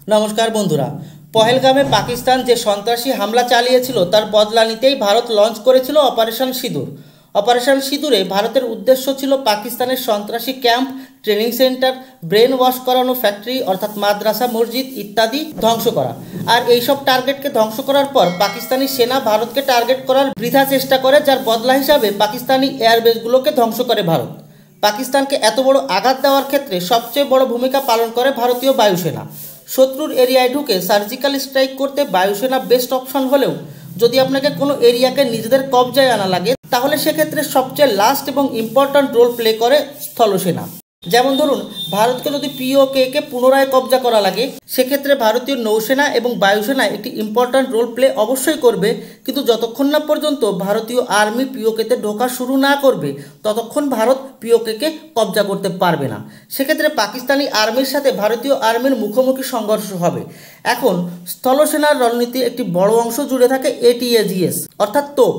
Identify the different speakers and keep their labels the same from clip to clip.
Speaker 1: নমস্কার বন্ধুরা, পহেলগামে পাকিস্তান যে সন্ত্রাসী হামলা চালিয়েছিল তার বদলা নিতেই ভারত লঞ্চ করেছিল অপারেশন সিঁদুর। অপারেশন সিঁদুরে ভারতের উদ্দেশ্য ছিল পাকিস্তানের সন্ত্রাসী camp, training centre, brain wash করানো ফ্যাক্টরি অর্থাৎ মাদ্রাসা, মসজিদ ইত্যাদি ধ্বংস করা। আর এইসব টার্গেটকে ধ্বংস করার পর পাকিস্তানি সেনা ভারতকে টার্গেট করার বৃথা চেষ্টা করে, যার বদলা হিসাবে পাকিস্তানি এয়ারবেসগুলোকে ধ্বংস করে ভারত। পাকিস্তানকে এত বড় আঘাত দেওয়ার ক্ষেত্রে সবচেয়ে বড় ভূমিকা পালন করে ভারতীয় বায়ুসেনা। শত্রুর এরিয়ায় ঢুকে সার্জিক্যাল স্ট্রাইক করতে বায়ুসেনা বেস্ট অপশন হলেও যদি আপনাকে কোনো এরিয়াকে নিজেদের কবজায় আনা লাগে তাহলে সেক্ষেত্রে সবচেয়ে লাস্ট এবং ইম্পর্ট্যান্ট রোল প্লে করে স্থলসেনা। যেমন ধরুন, ভারতকে যদি পিওকে পুনরায় কবজা করা লাগে সেক্ষেত্রে ভারতীয় নৌসেনা এবং বায়ুসেনা একটি ইম্পর্ট্যান্ট রোল প্লে অবশ্যই করবে, কিন্তু যতক্ষণ না পর্যন্ত ভারতীয় আর্মি পিওকেতে ঢোকা শুরু না করবে ততক্ষণ ভারত পিওকে কবজা করতে পারবে না। সেক্ষেত্রে পাকিস্তানি আর্মির সাথে ভারতীয় আর্মির মুখোমুখি সংঘর্ষ হবে। এখন স্থলসেনার রণনীতির একটি বড় অংশ জুড়ে থাকে এটিএজিএস অর্থাৎ তোপ।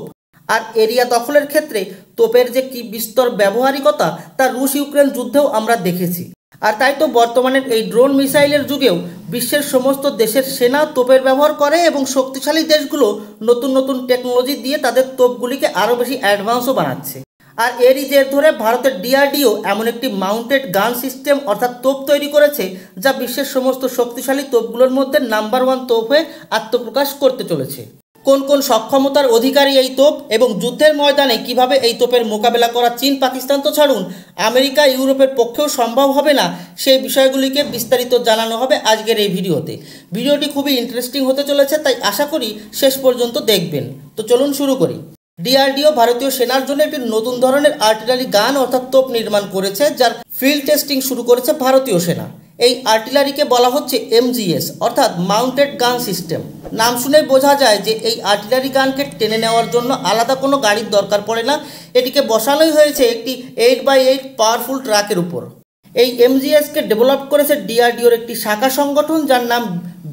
Speaker 1: আর এরিয়া দখলের ক্ষেত্রে তোপের যে কি বিস্তর ব্যবহারিকতা তা রুশ ইউক্রেন যুদ্ধেও আমরা দেখেছি। আর তাই তো বর্তমানের এই ড্রোন মিসাইলের যুগেও বিশ্বের সমস্ত দেশের সেনা তোপের ব্যবহার করে এবং শক্তিশালী দেশগুলো নতুন নতুন টেকনোলজি দিয়ে তাদের তোপগুলিকে আরও বেশি অ্যাডভান্সও বানাচ্ছে। আর এরই জের ধরে ভারতের ডিআরডিও এমন একটি মাউন্টেড গান সিস্টেম অর্থাৎ তোপ তৈরি করেছে যা বিশ্বের সমস্ত শক্তিশালী তোপগুলোর মধ্যে নাম্বার 1 তোপ হয়ে আত্মপ্রকাশ করতে চলেছে। কোন কোন সক্ষমতার অধিকারী এই তোপ এবং যুদ্ধের ময়দানে কিভাবে এই তোপের মোকাবেলা করা চীন পাকিস্তান তো ছাড়ুন, আমেরিকা ইউরোপের পক্ষেও সম্ভব হবে না, সেই বিষয়গুলিকে বিস্তারিত জানানো হবে আজকের এই ভিডিওতে। ভিডিওটি খুবই ইন্টারেস্টিং হতে চলেছে, তাই আশা করি শেষ পর্যন্ত দেখবেন। তো চলুন শুরু করি। ডিআরডিও ভারতীয় সেনার জন্য একটি নতুন ধরনের আর্টিলারি গান অর্থাৎ তোপ নির্মাণ করেছে, যার ফিল্ড টেস্টিং শুরু করেছে ভারতীয় সেনা। এই আর্টিলারিকে বলা হচ্ছে এমজিএস অর্থাৎ মাউন্টেড গান সিস্টেম। নাম শুনে বোঝা যায় যে এই আর্টিলারি গানকে টেনে নেওয়ার জন্য আলাদা কোনো গাড়ির দরকার পড়ে না, এটিকে বসানোই হয়েছে একটি 8x8 পাওয়ারফুল ট্রাকের উপর। এই এমজিএসকে ডেভেলপ করেছে ডিআরডিওর একটি শাখা সংগঠন যার নাম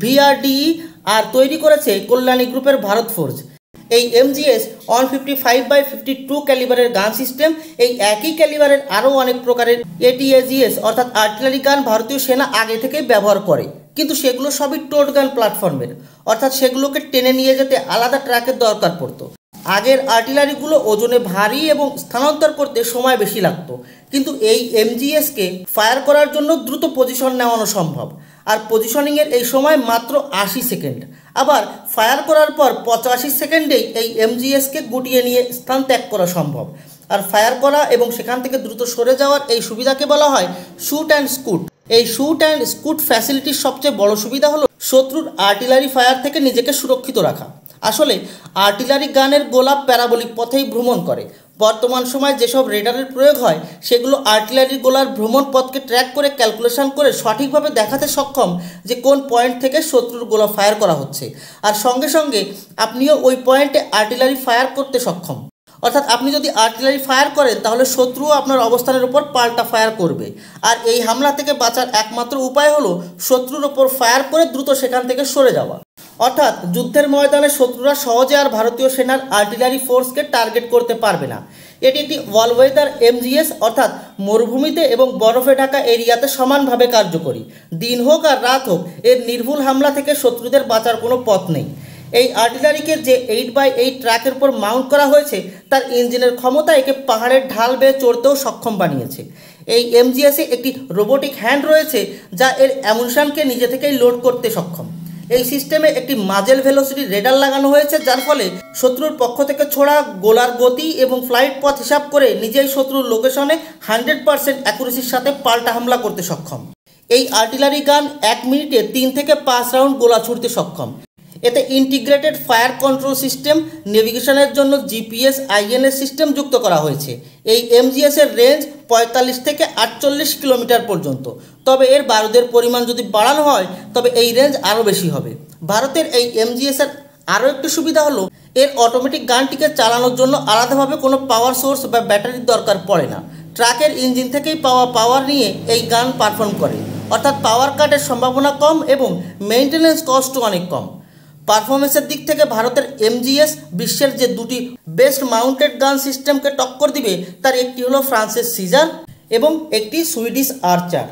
Speaker 1: ভিআরডিই, আর তৈরি করেছে কল্যাণী গ্রুপের ভারত ফোর্জ। এই এমজিএস 155x52 ক্যালিবারের গান সিস্টেম। এই একই ক্যালিবারের আরও অনেক প্রকারের এটিএজিএস অর্থাৎ আর্টিলারি গান ভারতীয় সেনা আগে থেকেই ব্যবহার করে, কিন্তু সেগুলো সবই টোট গান প্ল্যাটফর্মের, অর্থাৎ সেগুলোকে টেনে নিয়ে যেতে আলাদা ট্র্যাকের দরকার পড়তো। আগের আর্টিলারিগুলো ওজনে ভারী এবং স্থানান্তর করতে সময় বেশি লাগতো, কিন্তু এই এমজিএসকে ফায়ার করার জন্য দ্রুত পজিশন নেওয়ানো সম্ভব। আর পজিশনিংয়ের এই সময় মাত্র 80 সেকেন্ড। আবার ফায়ার করার পর 85 সেকেন্ডেই এই এমজিএসকে গুটিয়ে নিয়ে স্থান ত্যাগ করা সম্ভব। আর ফায়ার করা এবং সেখান থেকে দ্রুত সরে যাওয়ার এই সুবিধাকে বলা হয় শ্যুট অ্যান্ড স্কুট। এই শ্যুট অ্যান্ড স্কুট ফ্যাসিলিটির সবচেয়ে বড় সুবিধা হলো শত্রুর আর্টিলারি ফায়ার থেকে নিজেকে সুরক্ষিত রাখা। আসলে আর্টিলারি গানের গোলা প্যারাবোলিক পথেই ভ্রমণ করে। বর্তমান সময়ে যেসব রেডারের প্রয়োগ হয় সেগুলো আর্টিলারি গোলার ভ্রমণ পথকে ট্র্যাক করে ক্যালকুলেশন করে সঠিকভাবে দেখাতে সক্ষম যে কোন পয়েন্ট থেকে শত্রুর গোলা ফায়ার করা হচ্ছে, আর সঙ্গে সঙ্গে আপনিও ওই পয়েন্টে আর্টিলারি ফায়ার করতে সক্ষম। অর্থাৎ আপনি যদি আর্টিলারি ফায়ার করেন তাহলে শত্রুও আপনার অবস্থানের উপর পাল্টা ফায়ার করবে। আর এই হামলা থেকে বাঁচার একমাত্র উপায় হলো শত্রুর ওপর ফায়ার করে দ্রুত সেখান থেকে সরে যাওয়া। অর্থাৎ যুদ্ধের ময়দানে শত্রুরা সহজে আর ভারতীয় সেনার আর্টিলারি ফোর্সকে টার্গেট করতে পারবে না। এটি একটি অল ওয়েদার এমজিএস অর্থাৎ মরুভূমিতে এবং বরফে ঢাকা এরিয়াতে সমানভাবে কার্যকরী। দিন হোক আর রাত হোক, এর নির্ভুল হামলা থেকে শত্রুদের বাঁচার কোনো পথ নেই। এই আর্টিলারিকে যে 8x8 ট্র্যাকের উপর মাউন্ট করা হয়েছে তার ইঞ্জিনের ক্ষমতা একে পাহাড়ের ঢাল বেয়ে চড়তেও সক্ষম বানিয়েছে। এই এমজিএসে একটি রোবোটিক হ্যান্ড রয়েছে যা এর অ্যামুনিশনকে নিজে থেকেই লোড করতে সক্ষম। এই সিস্টেমে একটি মাজেল ভেলোসিটি রেডার লাগানো হয়েছে, যার ফলে শত্রুর পক্ষ থেকে ছোড়া গোলার গতি এবং ফ্লাইট পথ হিসাব করে নিজেই শত্রুর লোকেশনে 100% অ্যাকুরেসির সাথে পাল্টা হামলা করতে সক্ষম। এই আর্টিলারি গান 1 মিনিটে 3 থেকে 5 রাউন্ড গোলা ছুড়তে সক্ষম। এতে ইন্টিগ্রেটেড ফায়ার কন্ট্রোল সিস্টেম, নেভিগেশনের জন্য জিপিএস আইএনএস সিস্টেম যুক্ত করা হয়েছে। এই এমজিএসের রেঞ্জ 45 থেকে 48 কিলোমিটার পর্যন্ত, তবে এর বারুদের পরিমাণ যদি বাড়ানো হয় তবে এই রেঞ্জ আরও বেশি হবে। ভারতের এই এমজিএসের আরও একটি সুবিধা হলো এর অটোমেটিক গানটিকে চালানোর জন্য আলাদাভাবে কোনো পাওয়ার সোর্স বা ব্যাটারির দরকার পড়ে না। ট্রাকের ইঞ্জিন থেকেই পাওয়া পাওয়ার নিয়ে এই গান পারফর্ম করে, অর্থাৎ পাওয়ার কাটের সম্ভাবনা কম এবং মেইনটেনেন্স কস্টও অনেক কম। পারফরমেন্সের দিক থেকে ভারতের এমজিএস বিশ্বের যে দুটি বেস্ট মাউন্টেড গান সিস্টেমকে টক্কর দিবে তার একটি হলো ফ্রান্সের সিজার এবং একটি সুইডিশ আর্চার।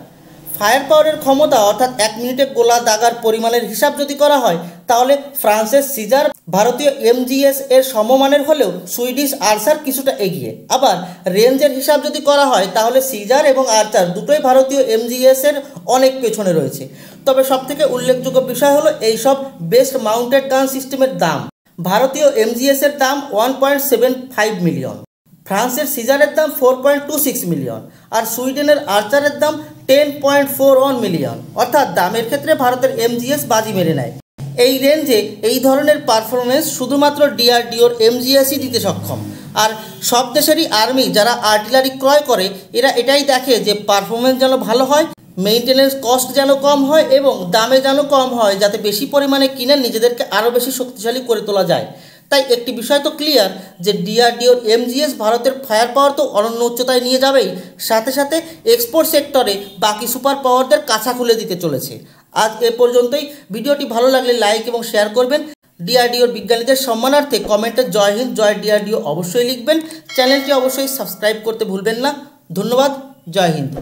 Speaker 1: ফায়ার পাওয়ারের ক্ষমতা অর্থাৎ 1 মিনিটে গোলা দাগার পরিমাণের হিসাব যদি করা হয় তাহলে ফ্রান্সের সিজার ভারতীয় এমজিএস এর সমমানের হলেও সুইডিশ আর্চার কিছুটা এগিয়ে। আবার রেঞ্জের হিসাব যদি করা হয় তাহলে সিজার এবং আর্চার দুটোই ভারতীয় এমজিএস এর অনেক পেছনে রয়েছে। তবে সবথেকে উল্লেখযোগ্য বিষয় হলো এইসব বেস্ট মাউন্টেড গান সিস্টেমের দাম। ভারতীয় এমজিএস এর দাম 1.75 মিলিয়ন, ফ্রান্সের সিজারের দাম 4.26 মিলিয়ন আর সুইডেনের আর্চারের দাম 10.41 মিলিয়ন। অর্থাৎ দামের ক্ষেত্রে ভারতের এমজিএস বাজি মেরে নেয়। এই রেঞ্জে এই ধরনের পারফরমেন্স শুধুমাত্র ডিআরডিওর এমজিএসই দিতে সক্ষম। আর সব দেশেরই আর্মি যারা আর্টিলারি ক্রয় করে এরা এটাই দেখে যে পারফরমেন্স যেন ভালো হয়, মেইনটেনেন্স কস্ট যেন কম হয় এবং দামে যেন কম হয়, যাতে বেশি পরিমাণে কিনে নিজেদেরকে আরও বেশি শক্তিশালী করে তোলা যায়। তাই একটি বিষয় তো ক্লিয়ার যে ডিআরডিওর এমজিএস ভারতের ফায়ার পাওয়ার তো অনন্য উচ্চতায় নিয়ে যাবেই, সাথে সাথে এক্সপোর্ট সেক্টরে বাকি সুপার পাওয়ারদের কাছা খুলে দিতে চলেছে। আজ এ পর্যন্তই। ভিডিওটি ভালো লাগলে লাইক এবং শেয়ার করবেন। ডিআরডিওর বিজ্ঞানীদের সম্মানার্থে কমেন্টে জয় হিন্দ, জয় ডিআরডিও অবশ্যই লিখবেন। চ্যানেলটি অবশ্যই সাবস্ক্রাইব করতে ভুলবেন না। ধন্যবাদ। জয় হিন্দ।